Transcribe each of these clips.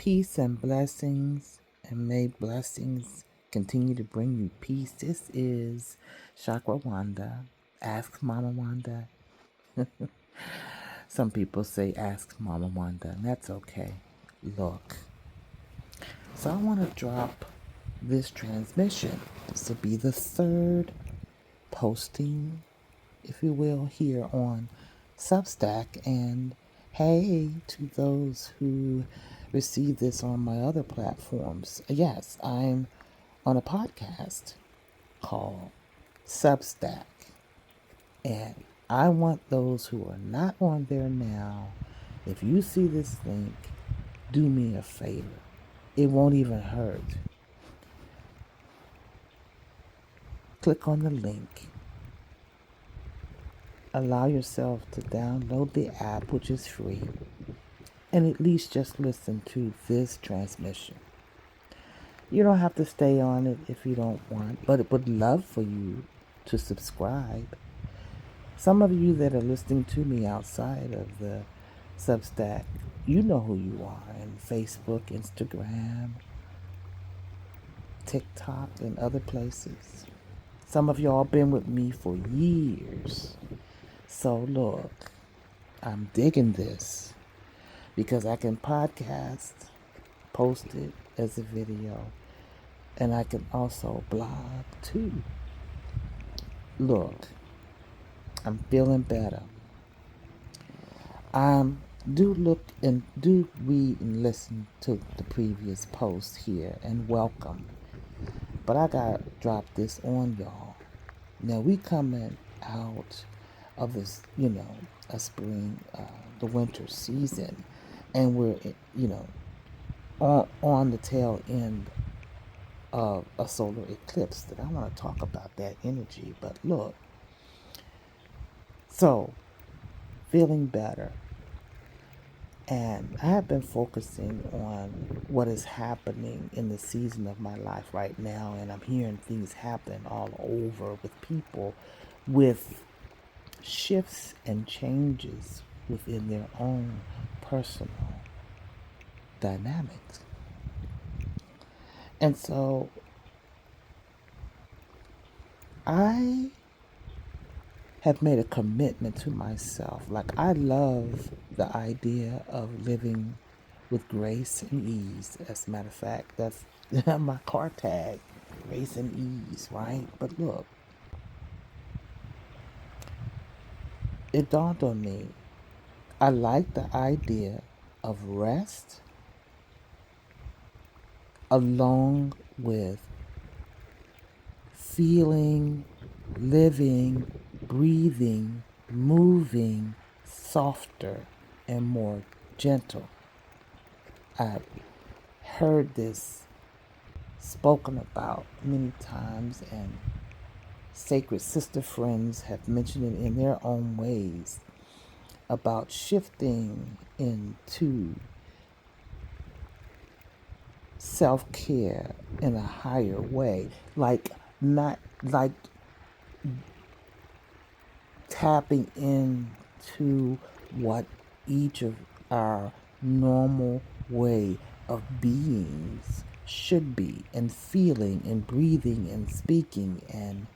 Peace and blessings, and may blessings continue to bring you peace. This is Chakra Wanda. Ask Mama Wanda. Some people say ask Mama Wanda, and that's okay. Look, so I want to drop this transmission. This will be the third posting, if you will, here on Substack. And hey, to those who receive this on my other platforms, yes, I'm on a podcast called Substack. And I want those who are not on there now, if you see this link, do me a favor. It won't even hurt. Click on the link. Allow yourself to download the app, which is free, and at least just listen to this transmission. You don't have to stay on it if you don't want, but it would love for you to subscribe. Some of you that are listening to me outside of the Substack, you know who you are in Facebook, Instagram, TikTok, and other places. Some of y'all been with me for years. So look, I'm digging this because I can podcast, post it as a video, and I can also blog too. Look, I'm feeling better. Do look and do read and listen to the previous post here and welcome. But I gotta drop this on y'all. Now we coming out of this, a spring, the winter season, and we're, on the tail end of a solar eclipse that I want to talk about that energy. But look, so feeling better. And I have been focusing on what is happening in the season of my life right now. And I'm hearing things happen all over with people with shifts and changes within their own personal dynamics. And so I have made a commitment to myself. Like, I love the idea of living with grace and ease. As a matter of fact, that's my car tag, grace and ease, right? But look, it dawned on me, I like the idea of rest along with feeling, living, breathing, moving softer and more gentle. I've heard this spoken about many times, and sacred sister friends have mentioned it in their own ways about shifting into self-care in a higher way, like not like tapping into what each of our normal way of beings should be, and feeling and breathing and speaking and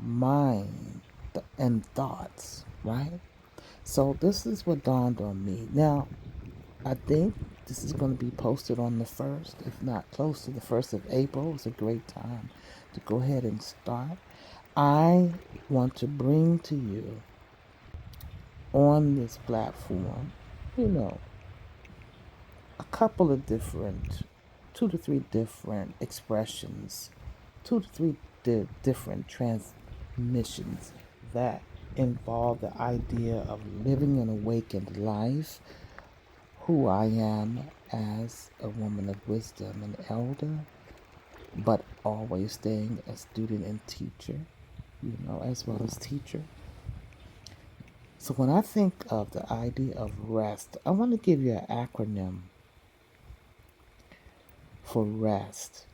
mind and thoughts, right? So this is what dawned on me. Now, I think this is going to be posted on the 1st, if not close to the 1st of April. It's a great time to go ahead and start. I want to bring to you on this platform, a couple of different, 2 to 3 different expressions, 2 to 3 different transmissions that involve the idea of living an awakened life, who I am as a woman of wisdom, an elder, but always staying a student and teacher, as well as teacher. So when I think of the idea of rest, I want to give you an acronym for rest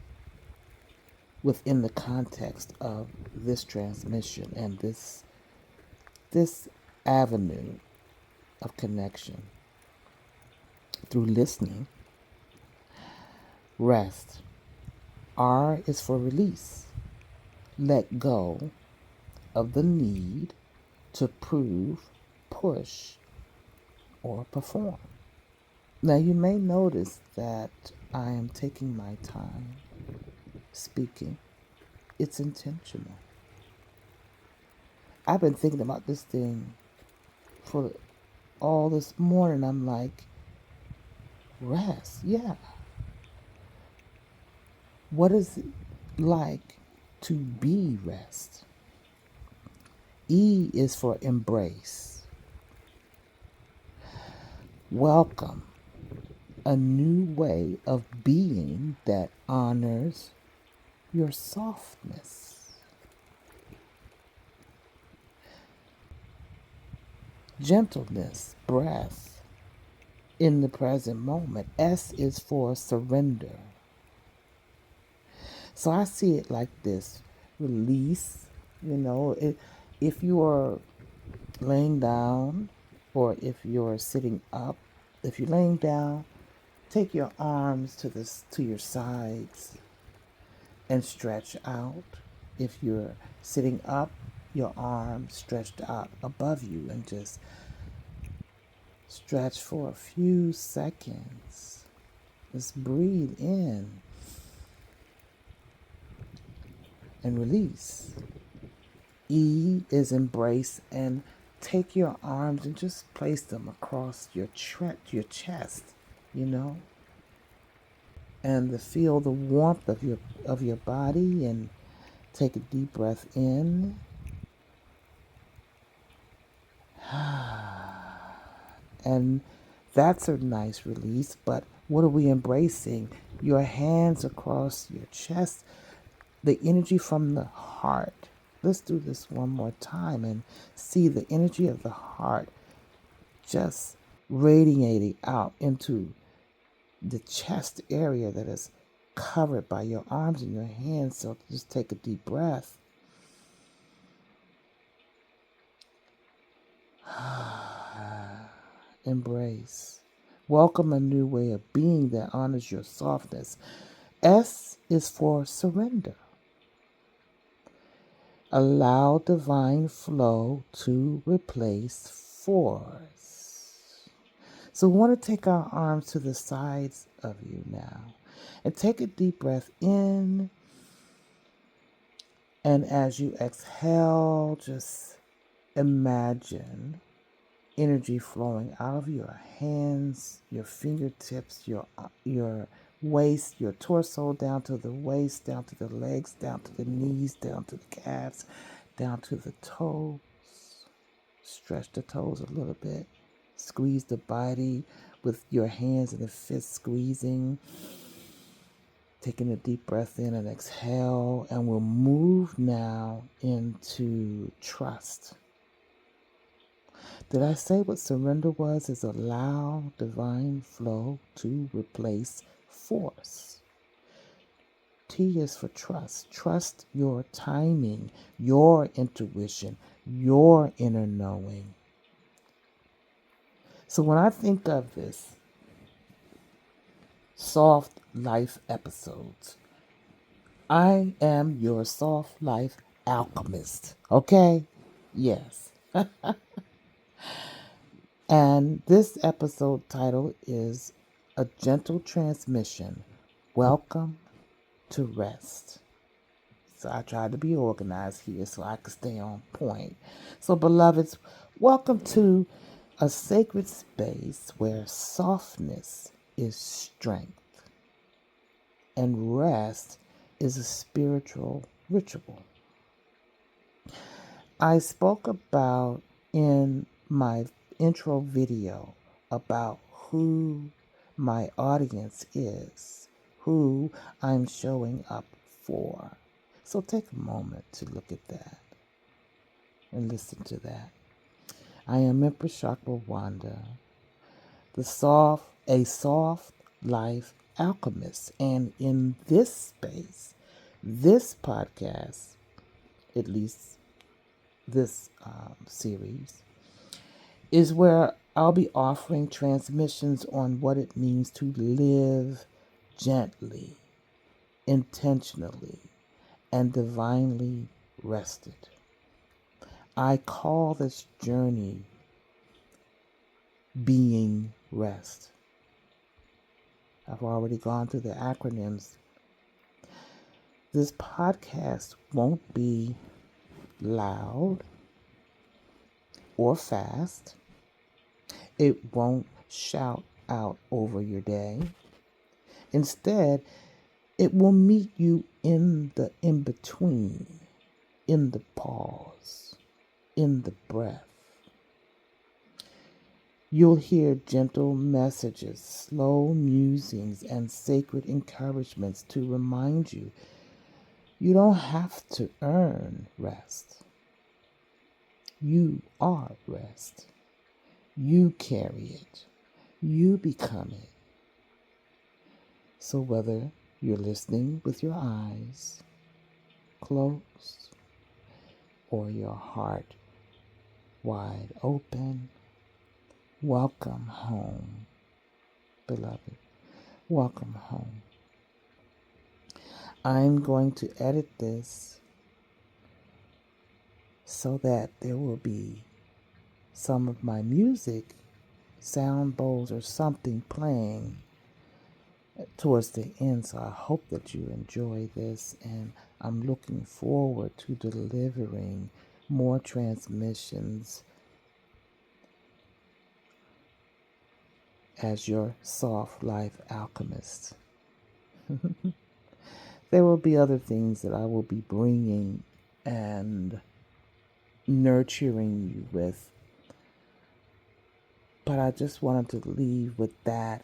within the context of this transmission and this avenue of connection through listening Rest. R is for release. Let go of the need to prove, push, or perform. Now, you may notice that I am taking my time speaking. It's intentional. I've been thinking about this thing for all this morning. I'm like, rest, yeah. What is it like to be rest? E is for embrace. Welcome a new way of being that honors your softness. Gentleness, breath in the present moment. S is for surrender. So I see it like this: release, if you are laying down or if you're sitting up, if you're laying down, take your arms to your sides and stretch out. If you're sitting up, your arms stretched out above you and just stretch for a few seconds. Just breathe in and release. E is embrace, and take your arms and just place them across your chest, you know, and to feel the warmth of your body, and take a deep breath in. And that's a nice release, but what are we embracing? Your hands across your chest, the energy from the heart. Let's do this one more time and see the energy of the heart just radiating out into the chest area that is covered by your arms and your hands. So just take a deep breath. Embrace. Welcome a new way of being that honors your softness. S is for surrender. Allow divine flow to replace force. So we want to take our arms to the sides of you now and take a deep breath in. And as you exhale, just imagine energy flowing out of your hands, your fingertips, your waist, your torso, down to the waist, down to the legs, down to the knees, down to the calves, down to the toes. Stretch the toes a little bit. Squeeze the body with your hands and the fists squeezing. Taking a deep breath in and exhale, and we'll move now into trust. Did I say what surrender was? Is allow divine flow to replace force. T is for trust. Trust your timing, your intuition, your inner knowing. So when I think of this soft life episodes, I am your soft life alchemist. Okay? Yes. And this episode title is A Gentle Transmission. Welcome to rest. So I tried to be organized here so I could stay on point. So beloveds, welcome to a sacred space where softness is strength and rest is a spiritual ritual. I spoke about in my intro video about who my audience is, who I'm showing up for. So take a moment to look at that and listen to that. I am Empress Chakra Wanda, a soft life alchemist. And in this space, this podcast, at least this series, is where I'll be offering transmissions on what it means to live gently, intentionally, and divinely rested. I call this journey being rest. I've already gone through the acronyms. This podcast won't be loud or fast. It won't shout out over your day. Instead, it will meet you in the in-between, in the pause, in the breath. You'll hear gentle messages, slow musings, and sacred encouragements to remind you you don't have to earn rest. You are rest. You carry it. You become it. So whether you're listening with your eyes closed or your heart wide open, welcome home, beloved. Welcome home. I'm going to edit this so that there will be some of my music, sound bowls or something playing towards the end. So I hope that you enjoy this, and I'm looking forward to delivering more transmissions as your soft life alchemist. There will be other things that I will be bringing and nurturing you with, but I just wanted to leave with that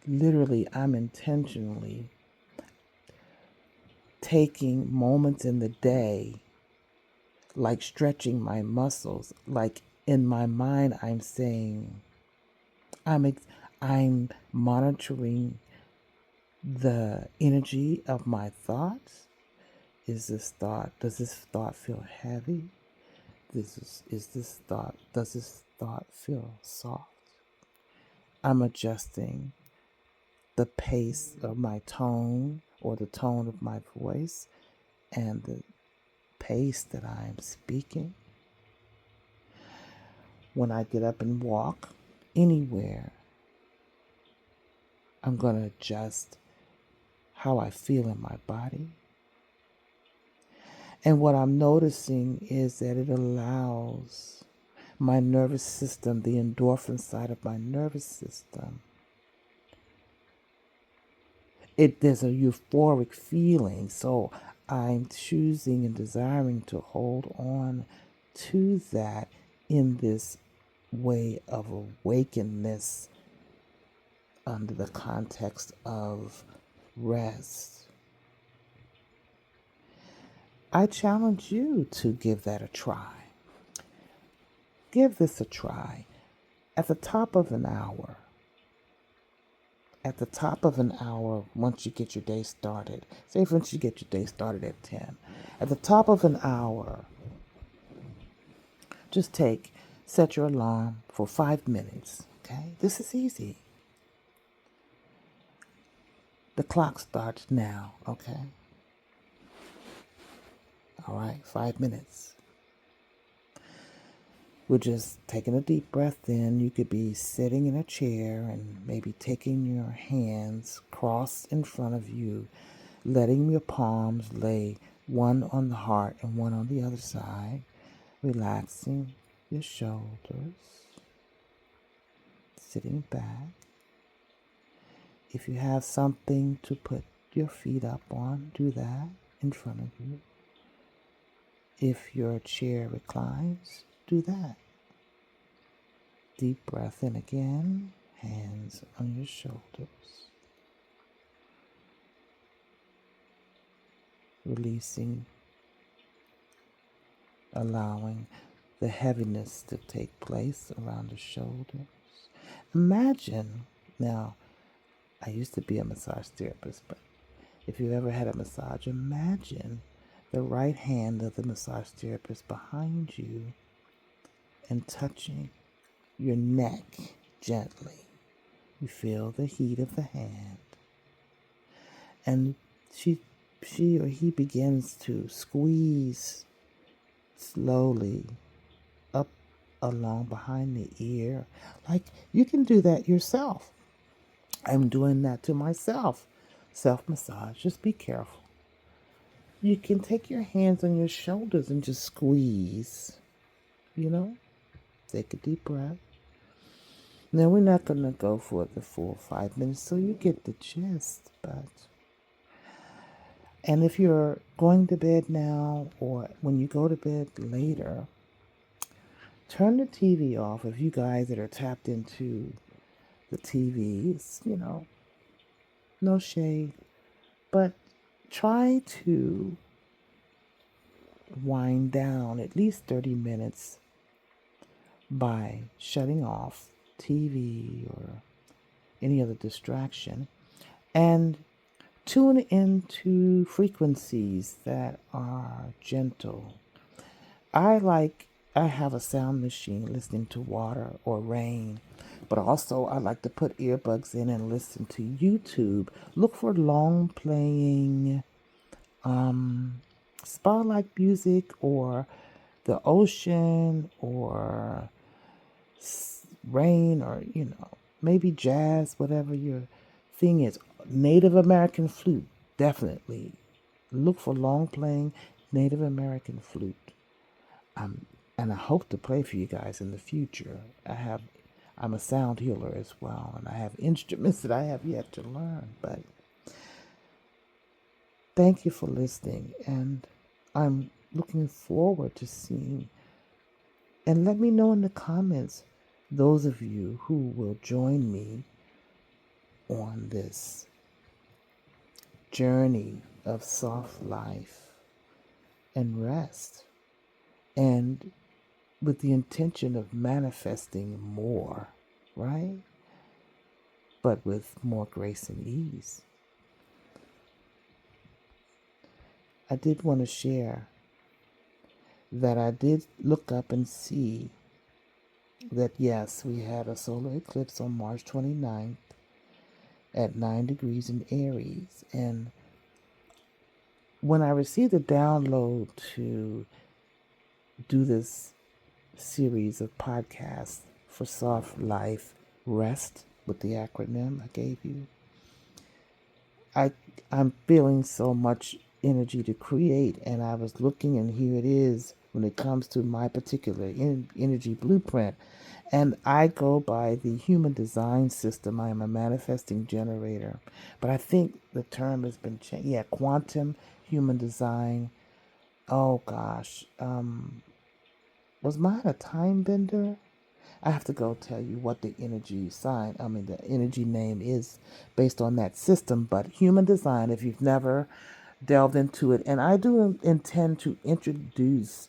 literally I'm intentionally taking moments in the day, like stretching my muscles, like in my mind I'm saying I'm monitoring the energy of my thoughts. Does this thought feel heavy? Does this thought feel soft? I'm adjusting the pace of my tone or the tone of my voice and the pace that I am speaking. When I get up and walk anywhere, I'm going to adjust how I feel in my body. And what I'm noticing is that it allows my nervous system, the endorphin side of my nervous system, there's a euphoric feeling. So I'm choosing and desiring to hold on to that in this way of awakeness under the context of rest. I challenge you to give that a try. Give this a try. At the top of an hour, once you get your day started, say once you get your day started at 10, at the top of an hour, just set your alarm for 5 minutes, okay? This is easy. The clock starts now, okay? All right, 5 minutes. We're just taking a deep breath in. You could be sitting in a chair and maybe taking your hands crossed in front of you, letting your palms lay one on the heart and one on the other side, relaxing your shoulders, sitting back. If you have something to put your feet up on, do that in front of you. If your chair reclines, do that. Deep breath in again, hands on your shoulders. Releasing, allowing the heaviness to take place around the shoulders. Imagine, now, I used to be a massage therapist, but if you ever had a massage, imagine the right hand of the massage therapist behind you and touching your neck gently, You feel the heat of the hand. And she or he begins to squeeze slowly up along behind the ear. Like you can do that yourself. I'm doing that to myself. Self massage. Just be careful. You can take your hands on your shoulders and just squeeze. You know? Take a deep breath. Now, we're not going to go for the full 5 minutes, so you get the gist. And if you're going to bed now or when you go to bed later, turn the TV off. If you guys that are tapped into the TVs, no shade, but try to wind down at least 30 minutes by shutting off TV or any other distraction and tune into frequencies that are gentle. I have a sound machine listening to water or rain, but also I like to put earbuds in and listen to YouTube. Look for long playing spa-like music or the ocean or rain or, maybe jazz, whatever your thing is. Native American flute, definitely. Look for long playing Native American flute. And I hope to play for you guys in the future. I'm a sound healer as well, and I have instruments that I have yet to learn. But thank you for listening, and I'm looking forward to seeing. And let me know in the comments, those of you who will join me on this journey of soft life and rest, and with the intention of manifesting more, right? But with more grace and ease. I did want to share that I did look up and see that yes, we had a solar eclipse on March 29th at 9 degrees in Aries. And when I received the download to do this series of podcasts for Soft Life R.E.S.T with the acronym I gave you, I'm feeling so much energy to create, and I was looking, and here it is when it comes to my particular energy blueprint. And I go by the human design system. I am a manifesting generator, but I think the term has been changed. Yeah, quantum human design. Oh gosh, was mine a time bender? I have to go tell you what the the energy name is based on that system. But human design, if you've never delved into it, and I do intend to introduce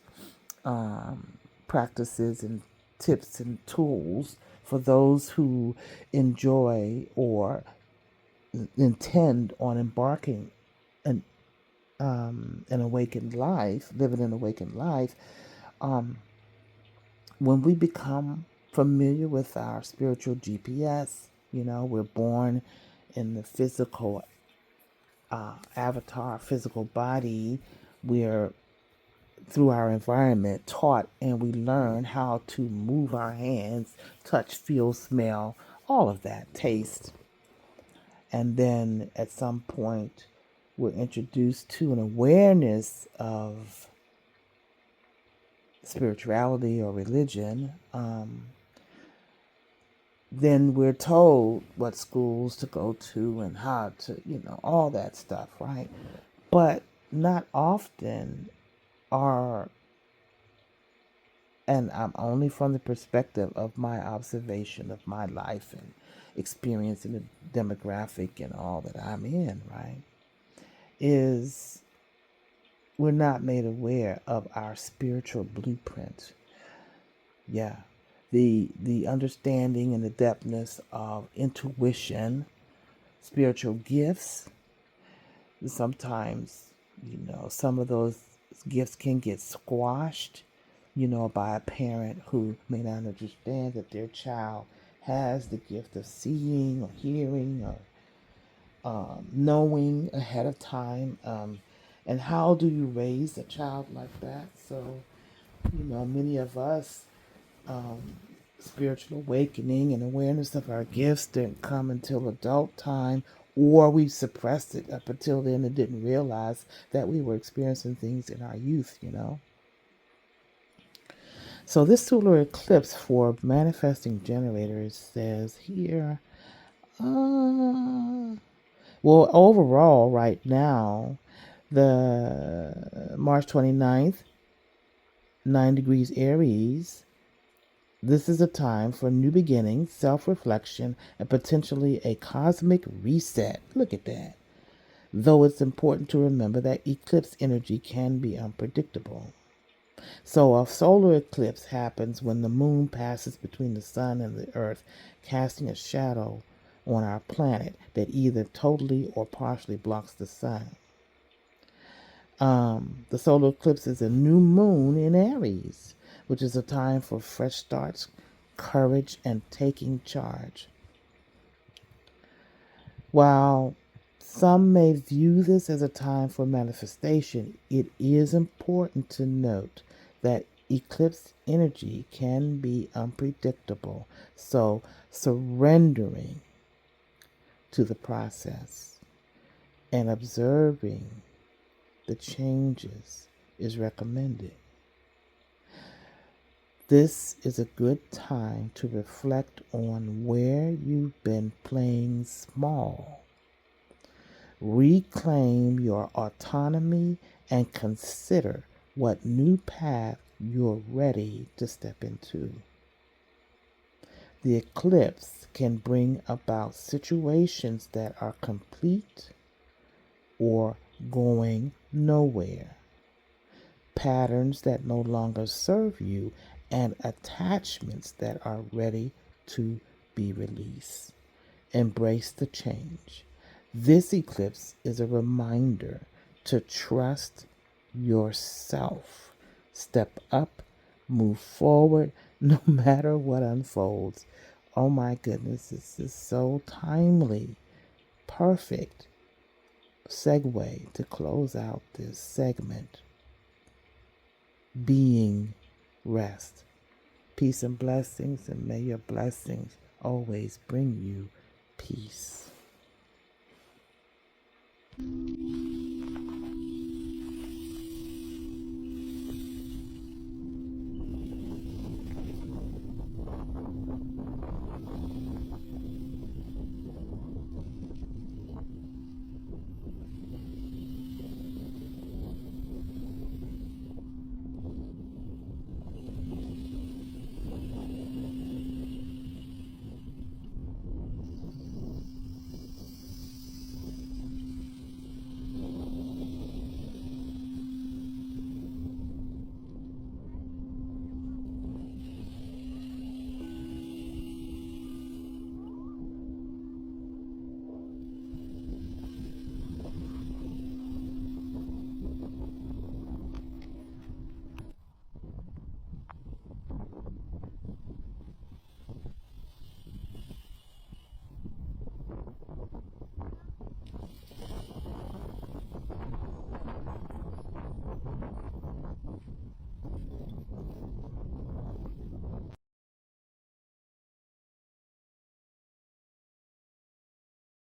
practices and tips and tools for those who enjoy or intend on embarking an an awakened life, living an awakened life. When we become familiar with our spiritual GPS, we're born in the physical avatar, physical body. We're, through our environment, taught and we learn how to move our hands, touch, feel, smell, all of that, taste. And then at some point, we're introduced to an awareness of spirituality or religion. Then we're told what schools to go to and how to, all that stuff, right? But not often are, and I'm only from the perspective of my observation of my life and experience in the demographic and all that I'm in, right? Is we're not made aware of our spiritual blueprint. Yeah. The understanding and the depthness of intuition, spiritual gifts. Sometimes, some of those gifts can get squashed, by a parent who may not understand that their child has the gift of seeing or hearing or knowing ahead of time. And how do you raise a child like that? So, many of us, spiritual awakening and awareness of our gifts didn't come until adult time, or we suppressed it up until then and didn't realize that we were experiencing things in our youth. So this solar eclipse for manifesting generators says here, well, overall, right now, the March 29th, 9 degrees Aries, this is a time for new beginnings, self-reflection, and potentially a cosmic reset. Look at that. Though it's important to remember that eclipse energy can be unpredictable. So a solar eclipse happens when the moon passes between the sun and the earth, casting a shadow on our planet that either totally or partially blocks the sun. The solar eclipse is a new moon in Aries, which is a time for fresh starts, courage, and taking charge. While some may view this as a time for manifestation, it is important to note that eclipse energy can be unpredictable, so surrendering to the process and observing the changes is recommended. This is a good time to reflect on where you've been playing small. Reclaim your autonomy and consider what new path you're ready to step into. The eclipse can bring about situations that are complete or going nowhere, patterns that no longer serve you, and attachments that are ready to be released. Embrace the change. This eclipse is a reminder to trust yourself. Step up, move forward, no matter what unfolds. Oh my goodness, this is so timely. Perfect segue to close out this segment. Being rest. Peace and blessings, and may your blessings always bring you peace.